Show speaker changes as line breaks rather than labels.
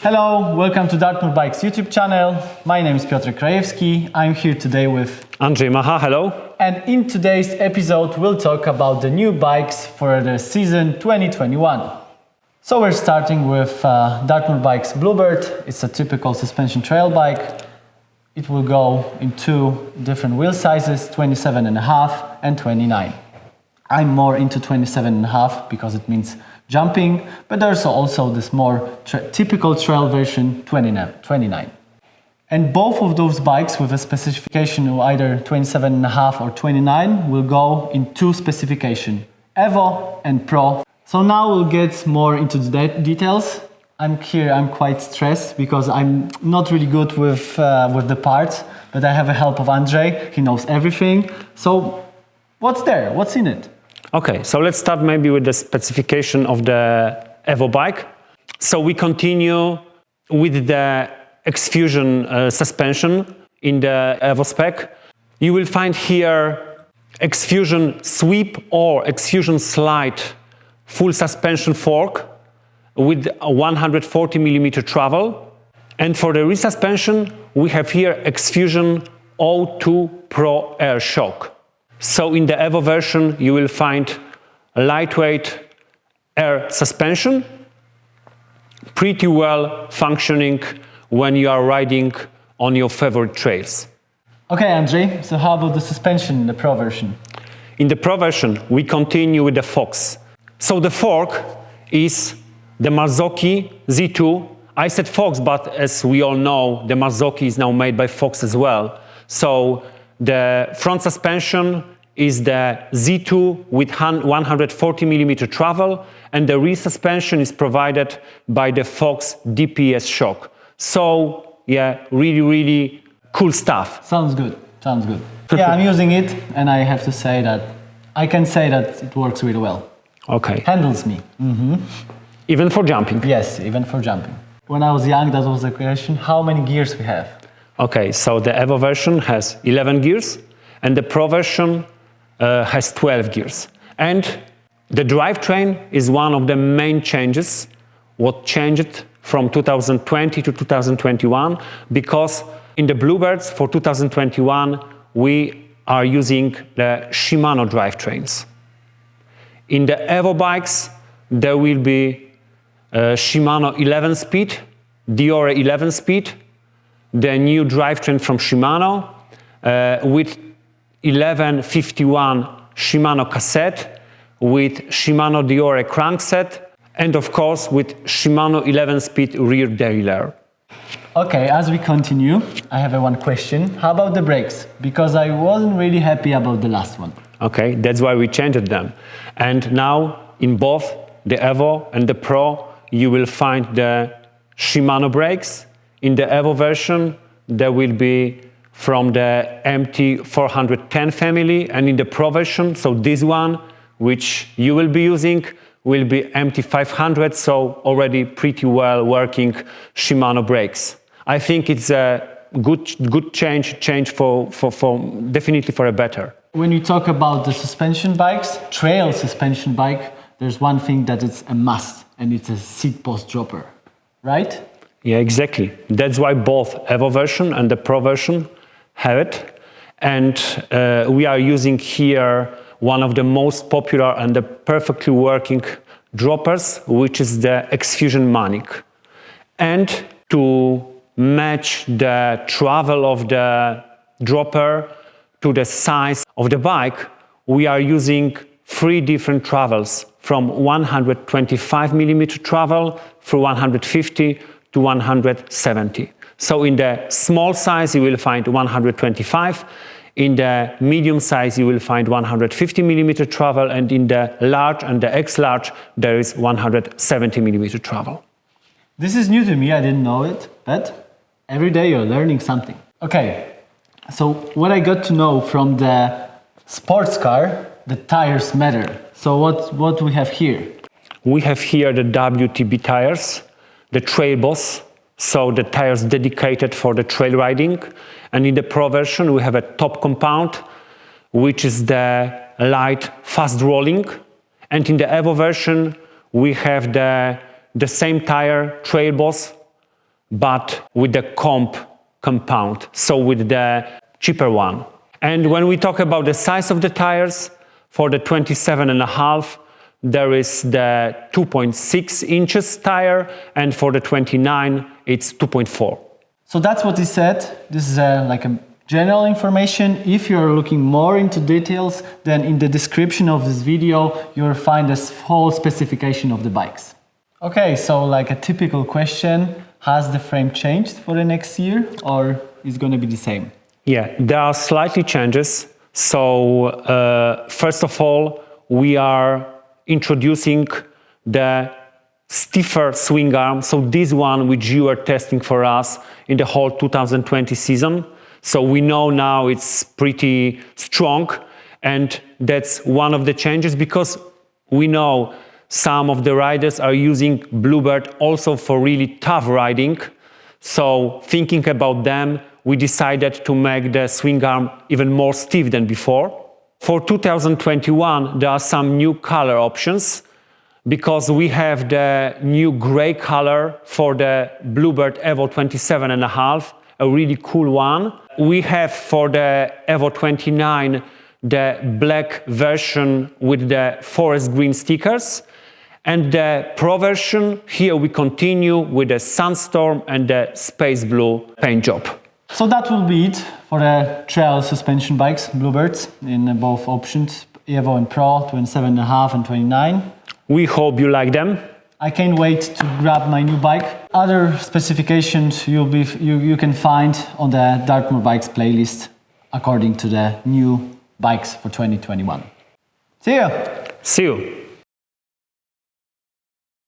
Hello, welcome to Untitled Bikes YouTube channel. My name is Piotr Krajewski. I'm here today with
Andrzej Macha, hello.
And in today's episode we'll talk about the new bikes for the season 2021. So we're starting with Untitled Bikes Bluebird. It's a typical suspension trail bike. It will go in two different wheel sizes, 27.5 and 29. I'm more into 27.5 because it means jumping, but there's also this more typical trail version, 29. And both of those bikes with a specification of either 27.5 or 29 will go in two specifications, Evo and Pro. So now we'll get more into the details. I'm quite stressed because I'm not really good with the parts, but I have the help of Andrzej. He knows everything. So what's there? What's in it?
Okay, so let's start maybe with the specification of the Evo bike. So we continue with the X-Fusion suspension in the Evo spec. You will find here X-Fusion sweep or X-Fusion slide full suspension fork with a 140 mm travel. And for the resuspension, we have here X-Fusion O2 Pro Air Shock. So in the Evo version, you will find a lightweight air suspension, pretty well functioning when you are riding on your favorite trails.
Okay, Andrzej, so how about the suspension in the Pro version?
In the Pro version, we continue with the Fox. So the fork is the Marzocchi Z2. I said Fox, but as we all know, the Marzocchi is now made by Fox as well. So the front suspension is the Z2 with 140 mm travel, and the rear suspension is provided by the Fox DPS shock. So yeah, really cool stuff.
Sounds good. Yeah, I'm using it, and I have to say that I can say that it works really well.
Okay.
Handles me.
Even for jumping?
Yes, even for jumping. When I was young, that was the question, how many gears we have?
Okay, so the Evo version has 11 gears, and the Pro version has 12 gears. And the drivetrain is one of the main changes, what changed from 2020 to 2021, because in the Bluebirds for 2021, we are using the Shimano drivetrains. In the Evo bikes, there will be Shimano 11-speed, Diore 11-speed, the new drivetrain from Shimano with 1151 Shimano cassette, with Shimano Diore crankset, and of course with Shimano 11-speed rear derailleur.
Okay, as we continue, I have one question. How about the brakes? Because I wasn't really happy about the last one.
Okay, that's why we changed them. And now in both the Evo and the Pro, you will find the Shimano brakes. In the Evo version, there will be from the MT410 family, and in the Pro version, so this one, which you will be using, will be MT500, so already pretty well working Shimano brakes. I think it's a good change for definitely for a better.
When you talk about the suspension bikes, trail suspension bike, there's one thing that it's a must, and it's a seat post dropper, right?
Yeah, exactly. That's why both Evo version and the Pro version have it. And we are using here one of the most popular and the perfectly working droppers, which is the X-Fusion Manic. And to match the travel of the dropper to the size of the bike, we are using three different travels from 125 mm travel through 150 to 170. So in the small size you will find 125, in the medium size you will find 150 mm travel, and in the large and the X-large there is 170 mm travel.
This is new to me, I didn't know it, but every day you're learning something. Okay, so what I got to know from the sports car, the tires matter. So what do we have here?
We have here the WTB tires, the Trail Boss, so the tires dedicated for the trail riding. And in the Pro version we have a top compound, which is the light fast rolling. And in the Evo version we have the same tire, Trail Boss, but with the compound, so with the cheaper one. And when we talk about the size of the tires, for the 27.5, there is the 2.6 inches tire, and for the 29, it's 2.4.
So that's what he said. This is like a general information. If you're looking more into details, then in the description of this video, you'll find this whole specification of the bikes. Okay, so like a typical question, has the frame changed for the next year, or is it going to be the same?
Yeah, there are slightly changes. So first of all, we are introducing the stiffer swing arm. So this one which you are testing for us in the whole 2020 season. So we know now it's pretty strong, and that's one of the changes, because we know some of the riders are using Bluebird also for really tough riding. So thinking about them, we decided to make the swing arm even more stiff than before. For 2021, there are some new color options, because we have the new gray color for the Bluebird Evo 27.5, a really cool one. We have for the Evo 29 the black version with the forest green stickers, and the Pro version, here we continue with the Sandstorm and the Space Blue paint job.
So that will be it for the trail suspension bikes, Bluebirds, in both options, Evo and Pro, 27.5 and 29.
We hope you like them.
I can't wait to grab my new bike. Other specifications you can find on the Dartmoor Bikes playlist according to the new bikes for 2021. See ya!
See you!